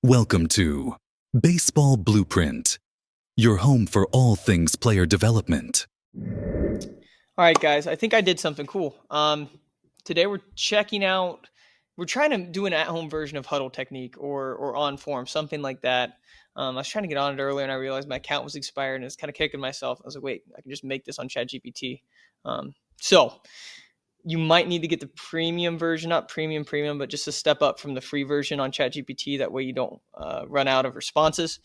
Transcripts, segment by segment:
Welcome to Baseball Blueprint, your home for all things player development. All right, guys, I think I did something cool. Today we're trying to do an at-home version of HUDL technique or OnForm, something like that. I was trying to get on it earlier and I realized my account was expired and it's kind of kicking myself. I was like, wait, I can just make this on ChatGPT. So you might need to get the premium version up, premium, but just a step up from the free version on ChatGPT. That way you don't run out of responses.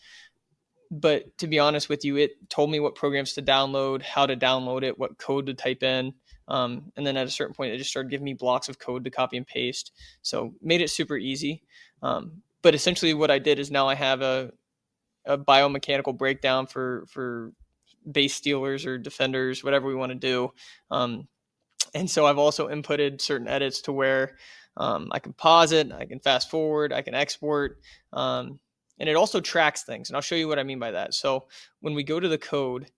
But to be honest with you, it told me what programs to download, how to download it, what code to type in. And then at a certain point, it just started giving me blocks of code to copy and paste. So made it super easy. But essentially what I did is now I have a biomechanical breakdown for base stealers or defenders, whatever we want to do. And so I've also inputted certain edits to where I can pause it, I can fast forward, I can export. And it also tracks things. And I'll show you what I mean by that. So when we go to the code,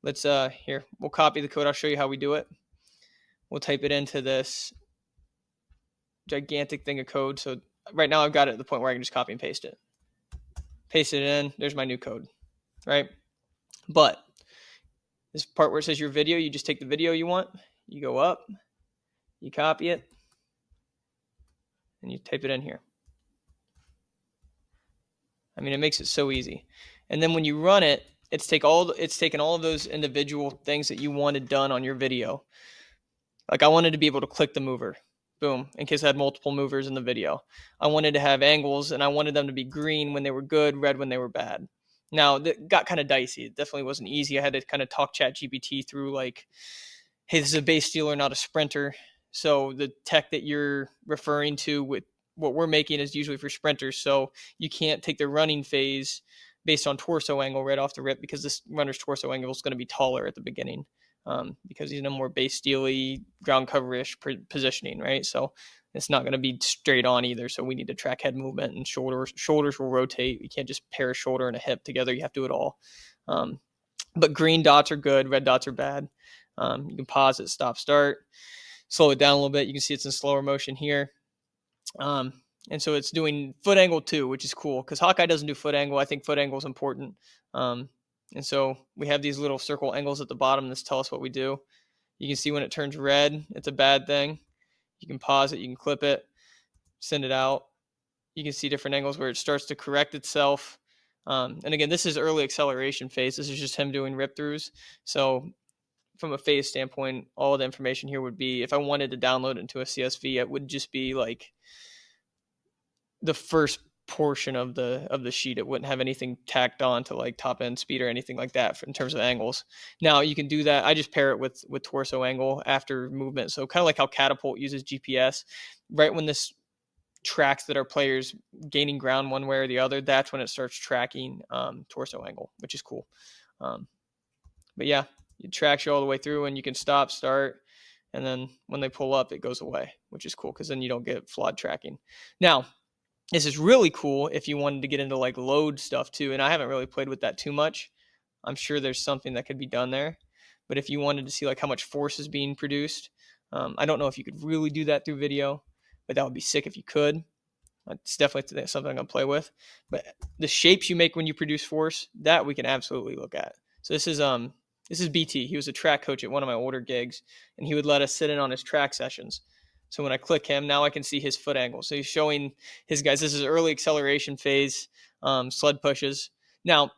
let's here, we'll copy the code. I'll show you how we do it. We'll type it into this gigantic thing of code. So right now I've got it at the point where I can just copy and paste it. Paste it in, there's my new code, right? But this part where it says your video, you just take the video you want, you go up, you copy it, and you type it in here. I mean, it makes it so easy. And then when you run it, it's taken all of those individual things that you wanted done on your video. Like I wanted to be able to click the mover, boom, in case I had multiple movers in the video. I wanted to have angles and I wanted them to be green when they were good, red when they were bad. Now, that got kind of dicey. It definitely wasn't easy. I had to kind of talk ChatGPT through like, hey, this is a base stealer, not a sprinter. So the tech that you're referring to with what we're making is usually for sprinters. So you can't take the running phase based on torso angle right off the rip because this runner's torso angle is going to be taller at the beginning because he's in a more base steely ground cover-ish positioning, right? So it's not going to be straight on either. So we need to track head movement and shoulders will rotate. You can't just pair a shoulder and a hip together. You have to do it all. But green dots are good. Red dots are bad. You can pause it, stop, start, slow it down a little bit. You can see it's in slower motion here. And so it's doing foot angle too, which is cool because Hawkeye doesn't do foot angle. I think foot angle is important. And so we have these little circle angles at the bottom that tell us what we do. You can see when it turns red, it's a bad thing. You can pause it, you can clip it, send it out. You can see different angles where it starts to correct itself. And again, this is early acceleration phase. This is just him doing rip throughs. So from a phase standpoint, all the information here would be, if I wanted to download it into a CSV, it would just be like the first portion of the sheet. It wouldn't have anything tacked on to like top end speed or anything like that in terms of angles. Now you can do that. I just pair it with torso angle after movement. So kind of like how Catapult uses GPS. Right when this tracks that our players gaining ground one way or the other, that's when it starts tracking torso angle, which is cool. But yeah, it tracks you all the way through and you can stop, start, and then when they pull up, it goes away, which is cool because then you don't get flawed tracking. Now, this is really cool if you wanted to get into like load stuff too, and I haven't really played with that too much. I'm sure there's something that could be done there. But if you wanted to see like how much force is being produced, I don't know if you could really do that through video, but that would be sick if you could. It's definitely something I'm going to play with. But the shapes you make when you produce force, that we can absolutely look at. So this is BT. He was a track coach at one of my older gigs, and he would let us sit in on his track sessions. So when I click him, now I can see his foot angle. So he's showing his guys. This is early acceleration phase, sled pushes. Now,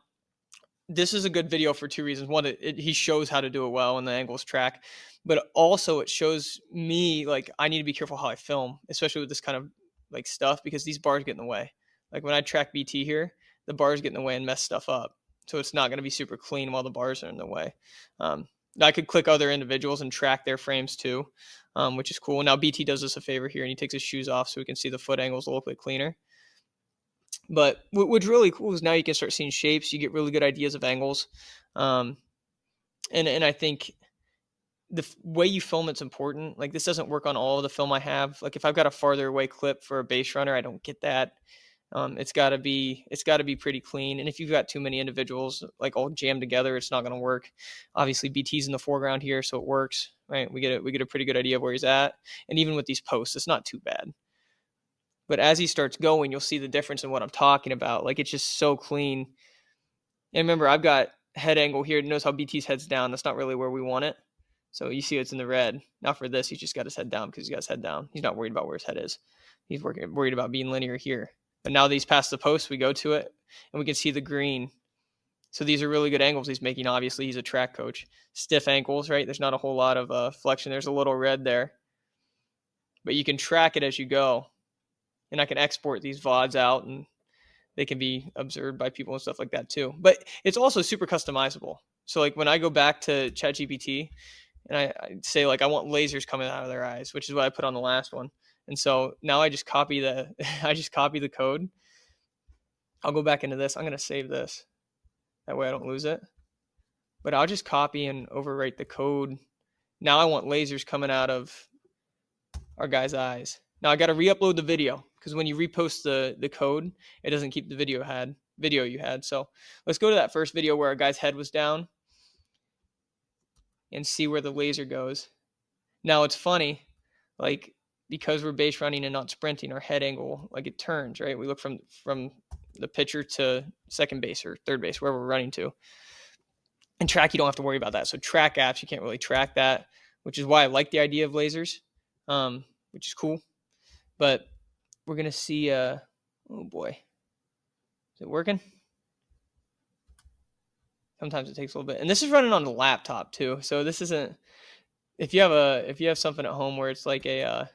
this is a good video for two reasons. One, he shows how to do it well and the angles track, but also it shows me like I need to be careful how I film, especially with this kind of like stuff because these bars get in the way. Like when I track BT here, the bars get in the way and mess stuff up. So it's not going to be super clean while the bars are in the way. I could click other individuals and track their frames too, which is cool. Now BT does us a favor here and he takes his shoes off so we can see the foot angles a little bit cleaner. But what's really cool is now you can start seeing shapes. You get really good ideas of angles. And I think the way you film it's important. Like this doesn't work on all of the film I have. Like if I've got a farther away clip for a base runner, I don't get that. It's got to be pretty clean. And if you've got too many individuals like all jammed together, it's not going to work. Obviously, BT's in the foreground here, so it works. Right? We get a pretty good idea of where he's at. And even with these posts, it's not too bad. But as he starts going, you'll see the difference in what I'm talking about. Like, it's just so clean. And remember, I've got head angle here. Notice how BT's head's down. That's not really where we want it. So you see it's in the red. Now for this, he's just got his head down because he's got his head down. He's not worried about where his head is. He's worried about being linear here. But now that he's past the post, we go to it, and we can see the green. So these are really good angles he's making. Obviously, he's a track coach. Stiff ankles, right? There's not a whole lot of flexion. There's a little red there. But you can track it as you go. And I can export these VODs out, and they can be observed by people and stuff like that too. But it's also super customizable. So like when I go back to ChatGPT and I say like I want lasers coming out of their eyes, which is what I put on the last one. And so now I just copy the code. I'll go back into this. I'm going to save this. That way I don't lose it. But I'll just copy and overwrite the code. Now I want lasers coming out of our guy's eyes. Now I got to re-upload the video because when you repost the code, it doesn't keep the video you had. So let's go to that first video where our guy's head was down and see where the laser goes. Now it's funny, like because we're base running and not sprinting, our head angle, like it turns, right? We look from the pitcher to second base or third base, wherever we're running to. And track, you don't have to worry about that. So track apps, you can't really track that, which is why I like the idea of lasers, which is cool. But we're going to see, oh boy, is it working? Sometimes it takes a little bit. And this is running on the laptop too. So this isn't, if you have something at home where it's like where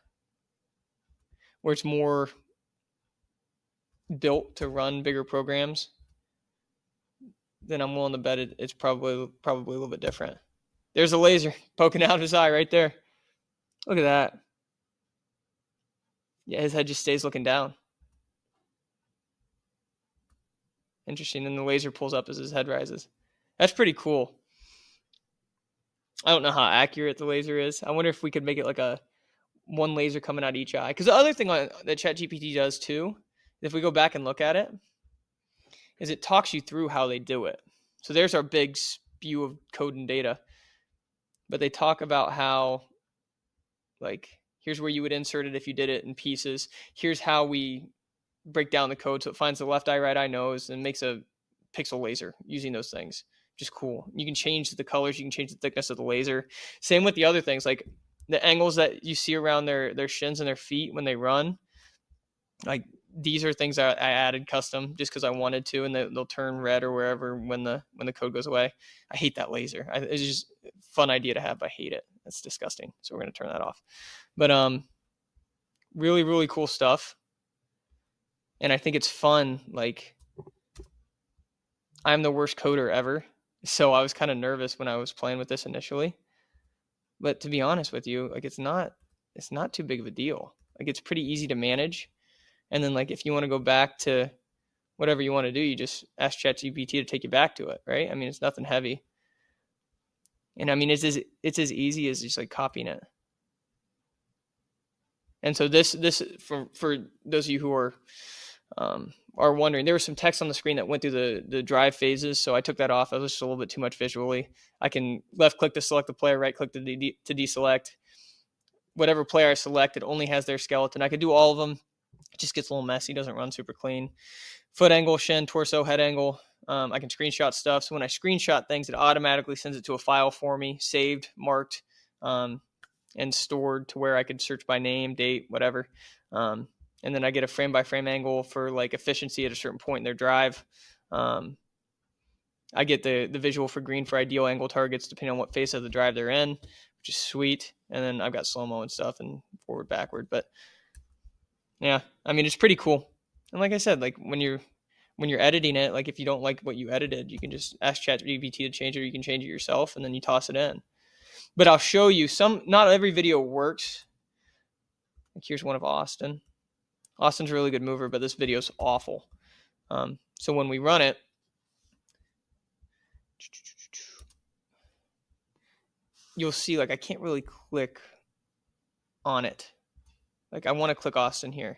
it's more built to run bigger programs, then I'm willing to bet it's probably a little bit different. There's a laser poking out of his eye right there. Look at that. Yeah, his head just stays looking down. Interesting. And the laser pulls up as his head rises. That's pretty cool. I don't know how accurate the laser is. I wonder if we could make it like a one laser coming out each eye. Because the other thing that ChatGPT does too, if we go back and look at it, is it talks you through how they do it. So there's our big spew of code and data. But they talk about how, like, here's where you would insert it if you did it in pieces. Here's how we break down the code so it finds the left eye, right eye, nose, and makes a pixel laser using those things. Just cool. You can change the colors. You can change the thickness of the laser. Same with the other things, like the angles that you see around their shins and their feet when they run. Like these are things that I added custom just because I wanted to, and they'll turn red or wherever when the code goes away. I hate that laser. It's just a fun idea to have, but I hate it. It's disgusting. So we're going to turn that off. But really, really cool stuff. And I think it's fun. Like, I'm the worst coder ever. So I was kind of nervous when I was playing with this initially. But to be honest with you, like it's not too big of a deal. Like it's pretty easy to manage. And then like if you want to go back to whatever you want to do, you just ask ChatGPT to take you back to it, right? I mean, it's nothing heavy. And I mean, it's as easy as just like copying it. And so this for those of you who are wondering, there was some text on the screen that went through the drive phases, so I took that off. It was just a little bit too much visually. I can left click to select the player, right click to deselect. Whatever player I select, it only has their skeleton. I could do all of them. It just gets a little messy, doesn't run super clean. Foot angle, shin, torso, head angle. I can screenshot stuff. So when I screenshot things, it automatically sends it to a file for me, saved, marked, and stored to where I could search by name, date, whatever. And then I get a frame by frame angle for like efficiency at a certain point in their drive. I get the visual for green for ideal angle targets depending on what phase of the drive they're in, which is sweet. And then I've got slow-mo and stuff and forward, backward. But yeah, I mean, it's pretty cool. And like I said, like when you're editing it, like if you don't like what you edited, you can just ask ChatGPT to change it, or you can change it yourself and then you toss it in. But I'll show you not every video works. Like here's one of Austin. Austin's a really good mover, but this video's awful. So when we run it, you'll see like I can't really click on it. Like I want to click Austin here,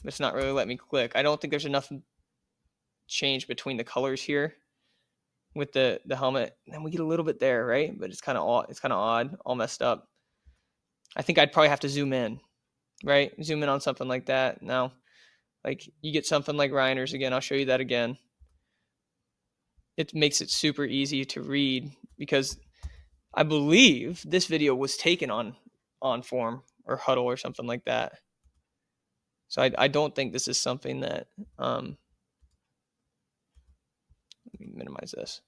but it's not really letting me click. I don't think there's enough change between the colors here with the helmet. And we get a little bit there, right? But it's kind of odd, all messed up. I think I'd probably have to zoom in, right? Zoom in on something like that. Now, Like you get something like Reiner's again. I'll show you that again. It makes it super easy to read because I believe this video was taken on OnForm or HUDL or something like that. So I don't think this is something that, let me minimize this.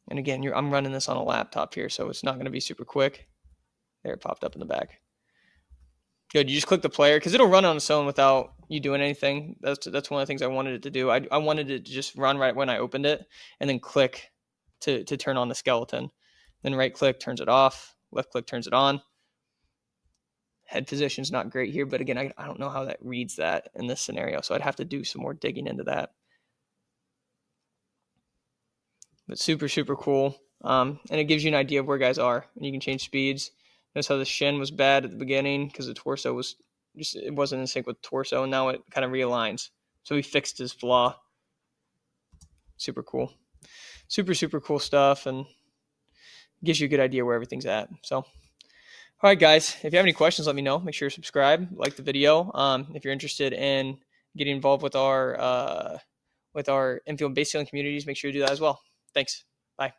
And again, I'm running this on a laptop here, so it's not going to be super quick. There, it popped up in the back. Good. You just click the player because it'll run on its own without you doing anything. That's one of the things I wanted it to do. I wanted it to just run right when I opened it, and then click to turn on the skeleton. Then right click turns it off. Left click turns it on. Head position's not great here, but again, I don't know how that reads that in this scenario, so I'd have to do some more digging into that. But super, super cool. And it gives you an idea of where guys are, and you can change speeds. Notice how the shin was bad at the beginning because the torso was just, it wasn't in sync with torso, and now it kind of realigns. So he fixed his flaw. Super cool. Super, super cool stuff, and gives you a good idea where everything's at. So, all right, guys, if you have any questions, let me know. Make sure to subscribe, like the video. If you're interested in getting involved with our infield base sailing communities, make sure you do that as well. Thanks. Bye.